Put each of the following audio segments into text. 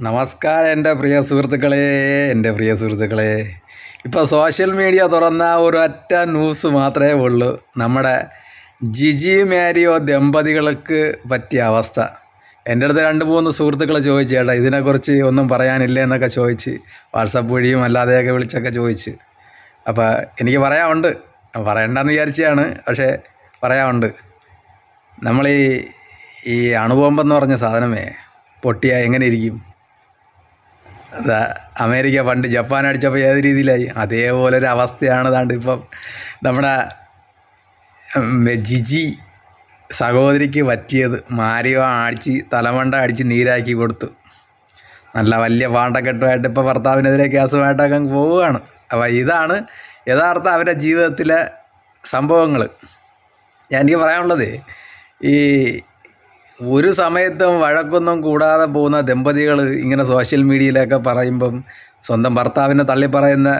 നമസ്കാരം എൻ്റെ പ്രിയ സുഹൃത്തുക്കളെ. ഇപ്പോൾ സോഷ്യൽ മീഡിയ തുറന്ന ഒരൊറ്റ ന്യൂസ് മാത്രമേ ഉള്ളൂ. നമ്മുടെ ജിജി മാരിയോ ദമ്പതികൾക്ക് പറ്റിയ അവസ്ഥ. എൻ്റെ അടുത്ത് 2-3 സുഹൃത്തുക്കൾ ചോദിച്ചു, ചേട്ടാ ഇതിനെക്കുറിച്ച് ഒന്നും പറയാനില്ല എന്നൊക്കെ ചോദിച്ച്, വാട്സപ്പ് വഴിയും അല്ലാതെയൊക്കെ വിളിച്ചൊക്കെ ചോദിച്ച്. അപ്പോൾ എനിക്ക് പറയാനുണ്ട്, പറയണ്ടെന്ന് വിചാരിച്ചാണ്, പക്ഷേ പറയാനുണ്ട്. നമ്മൾ ഈ അണുബോംബെന്ന് പറഞ്ഞ സാധനമേ പൊട്ടിയാൽ എങ്ങനെ ഇരിക്കും? അതാ അമേരിക്ക പണ്ട് ജപ്പാൻ അടിച്ചപ്പോൾ ഏത് രീതിയിലായി, അതേപോലൊരു അവസ്ഥയാണ് താണ്ട് ഇപ്പം നമ്മുടെ ജിജി സഹോദരിക്ക് പറ്റിയത്. മാരിയോ തലമണ്ട അടിച്ച് നീരാക്കി കൊടുത്തു. നല്ല വലിയ പാണ്ടക്കെട്ടുമായിട്ട് ഇപ്പോൾ ഭർത്താവിനെതിരെ കേസുമായിട്ടൊക്കെ പോവുകയാണ്. അപ്പോൾ ഇതാണ് യഥാർത്ഥ അവരുടെ ജീവിതത്തിലെ സംഭവങ്ങൾ. എനിക്ക് പറയാനുള്ളത്, ഈ ഒരു സമയത്തും വഴക്കൊന്നും കൂടാതെ പോകുന്ന ദമ്പതികൾ ഇങ്ങനെ സോഷ്യൽ മീഡിയയിലൊക്കെ പറയുമ്പം സ്വന്തം ഭർത്താവിനെ തള്ളിപ്പറയുന്ന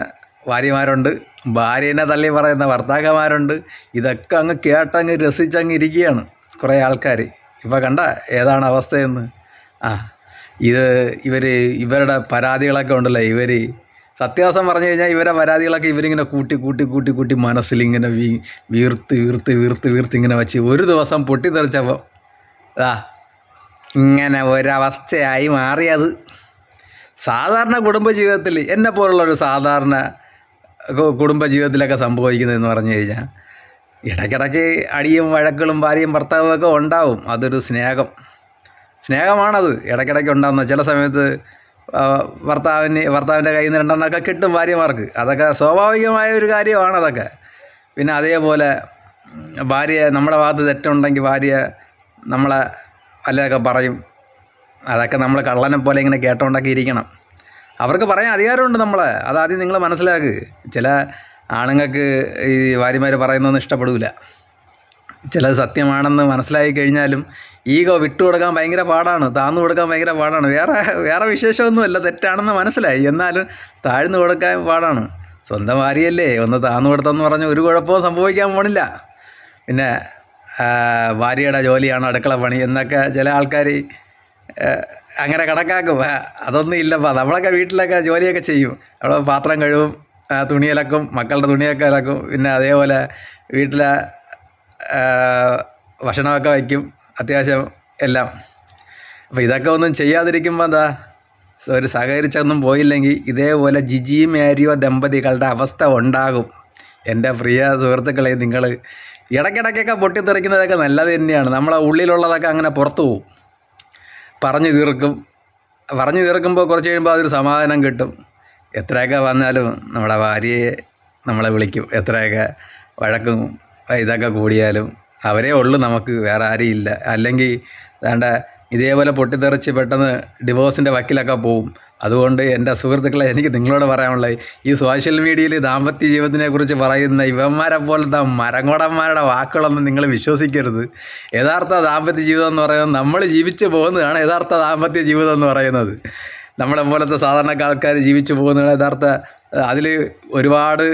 ഭാര്യമാരുണ്ട്, ഭാര്യനെ തള്ളി പറയുന്ന ഭർത്താക്കന്മാരുണ്ട്. ഇതൊക്കെ അങ്ങ് കേട്ടങ്ങ് രസിച്ചങ്ങ് ഇരിക്കുകയാണ് കുറേ ആൾക്കാർ. ഇപ്പോൾ കണ്ട ഏതാണ് അവസ്ഥയെന്ന്. ഇവരുടെ പരാതികളൊക്കെ ഉണ്ടല്ലോ, സത്യാവസ്ഥ പറഞ്ഞു കഴിഞ്ഞാൽ ഇവരുടെ പരാതികളൊക്കെ ഇവരിങ്ങനെ കൂട്ടി മനസ്സിലിങ്ങനെ വീർത്ത് ഇങ്ങനെ വെച്ച് ഒരു ദിവസം പൊട്ടിത്തെറിച്ചപ്പോൾ ഇങ്ങനെ ഒരവസ്ഥയായി മാറിയത്. സാധാരണ കുടുംബജീവിതത്തിൽ, എന്നെ പോലുള്ളൊരു സാധാരണ കുടുംബജീവിതത്തിലൊക്കെ സംഭവിക്കുന്നതെന്ന് പറഞ്ഞു കഴിഞ്ഞാൽ ഇടയ്ക്കിടയ്ക്ക് അടിയും വഴക്കുകളും ഭാര്യയും ഭർത്താവും ഒക്കെ ഉണ്ടാവും. അതൊരു സ്നേഹമാണത്. ഇടയ്ക്കിടയ്ക്ക് ഉണ്ടാകുന്ന ചില സമയത്ത് ഭർത്താവിൻ്റെ കയ്യിൽ നിന്ന് 2 കിട്ടും ഭാര്യമാർക്ക്. അതൊക്കെ സ്വാഭാവികമായ ഒരു കാര്യമാണ് അതൊക്കെ. പിന്നെ അതേപോലെ നമ്മുടെ ഭാഗത്ത് തെറ്റുണ്ടെങ്കിൽ ഭാര്യ നമ്മളെ വല്ലതൊക്കെ പറയും. അതൊക്കെ നമ്മൾ കള്ളനെ പോലെ ഇങ്ങനെ കേട്ടോണ്ടൊക്കെ ഇരിക്കണം. അവർക്ക് പറയാൻ അധികാരമുണ്ട് നമ്മളെ. അതാദ്യം നിങ്ങൾ മനസ്സിലാക്ക്. ചില ആണുങ്ങൾക്ക് ഈ ഭാര്യമാർ പറയുന്നതൊന്നും ഇഷ്ടപ്പെടില്ല. ചിലത് സത്യമാണെന്ന് മനസ്സിലായി കഴിഞ്ഞാലും ഈഗോ വിട്ടുകൊടുക്കാൻ ഭയങ്കര പാടാണ്, താഴ്ന്നു കൊടുക്കാൻ ഭയങ്കര പാടാണ്. വേറെ വിശേഷമൊന്നുമല്ല, തെറ്റാണെന്ന് മനസ്സിലായി, എന്നാലും താഴ്ന്നു കൊടുക്കാൻ പാടാണ്. സ്വന്തം ഭാര്യയല്ലേ, ഒന്ന് താഴ്ന്നു കൊടുത്തെന്ന് പറഞ്ഞ് ഒരു കുഴപ്പവും സംഭവിക്കാൻ പോണില്ല. പിന്നെ ഭാര്യയുടെ ജോലിയാണ് അടുക്കള പണി എന്നൊക്കെ ചില ആൾക്കാർ അങ്ങനെ കണക്കാക്കും. അതൊന്നും ഇല്ലപ്പാ. നമ്മളൊക്കെ വീട്ടിലൊക്കെ ജോലിയൊക്കെ ചെയ്യും. അവിടെ പാത്രം കഴുകും, തുണി അലക്കും, മക്കളുടെ തുണിയൊക്കെ അലക്കും, പിന്നെ അതേപോലെ വീട്ടിലെ ഭക്ഷണമൊക്കെ വയ്ക്കും, അത്യാവശ്യം എല്ലാം. അപ്പോൾ ഇതൊക്കെ ഒന്നും ചെയ്യാതിരിക്കുമ്പോൾ ഒരു സഹകരിച്ചൊന്നും പോയില്ലെങ്കിൽ ഇതേപോലെ ജിജി മാരിയോ ദമ്പതികളുടെ അവസ്ഥ ഉണ്ടാകും. എൻ്റെ പ്രിയ സുഹൃത്തുക്കളെ, നിങ്ങൾ ഇടയ്ക്കിടയ്ക്കൊക്കെ പൊട്ടിത്തെറിക്കുന്നതൊക്കെ നല്ലത് തന്നെയാണ്. നമ്മളെ ഉള്ളിലുള്ളതൊക്കെ അങ്ങനെ പുറത്തു പോവും. പറഞ്ഞു തീർക്കുമ്പോൾ കുറച്ച് കഴിയുമ്പോൾ അതൊരു സമാധാനം കിട്ടും. എത്രയൊക്കെ വന്നാലും നമ്മുടെ ഭാര്യയെ നമ്മളെ വിളിക്കും. എത്രയൊക്കെ വഴക്കും ഇതൊക്കെ കൂടിയാലും അവരേ ഉള്ളൂ നമുക്ക്, വേറെ ആരും ഇല്ല. അല്ലെങ്കിൽ ഇതേപോലെ പൊട്ടിത്തെറിച്ച് പെട്ടെന്ന് ഡിവോഴ്സിൻ്റെ വക്കിലൊക്കെ പോവും. അതുകൊണ്ട് എൻ്റെ സുഹൃത്തുക്കളെ, എനിക്ക് നിങ്ങളോട് പറയാനുള്ളത്, ഈ സോഷ്യൽ മീഡിയയിൽ ദാമ്പത്യ ജീവിതത്തിനെക്കുറിച്ച് പറയുന്ന ഇവന്മാരെ പോലത്തെ മരങ്ങോടന്മാരുടെ വാക്കുകളൊന്നും നിങ്ങൾ വിശ്വസിക്കരുത്. യഥാർത്ഥ ദാമ്പത്യ ജീവിതം എന്ന് പറയുന്നത് നമ്മൾ ജീവിച്ചു പോകുന്നതാണ് യഥാർത്ഥ ദാമ്പത്യ ജീവിതം എന്ന് പറയുന്നത്. നമ്മളെ പോലത്തെ സാധാരണ ആൾക്കാർ ജീവിച്ചു പോകുന്നതാണ് യഥാർത്ഥ. അതിൽ ഒരുപാട്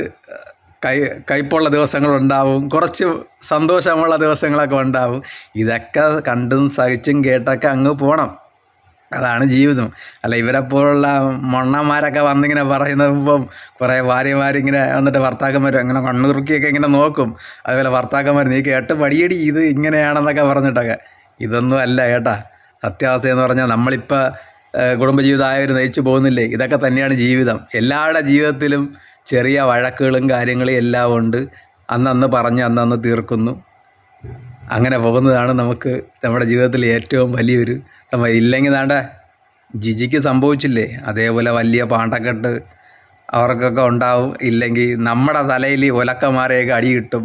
കയ്പുള്ള ദിവസങ്ങളുണ്ടാവും, കുറച്ച് സന്തോഷമുള്ള ദിവസങ്ങളൊക്കെ ഉണ്ടാവും. ഇതൊക്കെ കണ്ടും സഹിച്ചും കേട്ടൊക്കെ അങ്ങ് പോകണം. അതാണ് ജീവിതം. അല്ല ഇവരെപ്പോലുള്ള മണ്ണന്മാരൊക്കെ വന്നിങ്ങനെ പറയുന്നപ്പം കുറേ ഭാര്യമാരിങ്ങനെ വന്നിട്ട് ഭർത്താക്കന്മാർ അങ്ങനെ കണ്ണുറുക്കിയൊക്കെ ഇങ്ങനെ നോക്കും. അതുപോലെ ഭർത്താക്കന്മാർ നീ കേട്ട് പടിയടി ഇത് ഇങ്ങനെയാണെന്നൊക്കെ പറഞ്ഞിട്ടൊക്കെ. ഇതൊന്നും അല്ല കേട്ടാ സത്യാവസ്ഥയെന്ന് പറഞ്ഞാൽ. നമ്മളിപ്പോൾ കുടുംബജീവിതമായവർ നയിച്ചു പോകുന്നില്ലേ, ഇതൊക്കെ തന്നെയാണ് ജീവിതം. എല്ലാവരുടെ ജീവിതത്തിലും ചെറിയ വഴക്കുകളും കാര്യങ്ങളും എല്ലാം ഉണ്ട്. അന്നന്ന് പറഞ്ഞ് അന്നന്ന് തീർക്കുന്നു. അങ്ങനെ പോകുന്നതാണ് നമുക്ക് നമ്മുടെ ജീവിതത്തിൽ ഏറ്റവും വലിയൊരു. ഇല്ലെങ്കിൽ ജിജിക്ക് സംഭവിച്ചില്ലേ, അതേപോലെ വലിയ പാണ്ടക്കെട്ട് അവർക്കൊക്കെ ഉണ്ടാവും. ഇല്ലെങ്കിൽ നമ്മുടെ തലയിൽ ഒലക്കമാരെയൊക്കെ അടി കിട്ടും.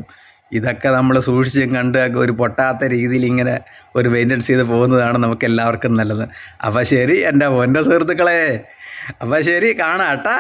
ഇതൊക്കെ നമ്മൾ സൂക്ഷിച്ചും കണ്ട് ഒരു പൊട്ടാത്ത രീതിയിൽ ഇങ്ങനെ ഒരു മെയിൻ്റെനൻസ് ചെയ്ത് പോകുന്നതാണ് നമുക്ക് എല്ലാവർക്കും നല്ലത്. അപ്പോൾ ശരി എൻ്റെ സുഹൃത്തുക്കളെ, അപ്പോൾ ശരി, കാണാം കേട്ടാ.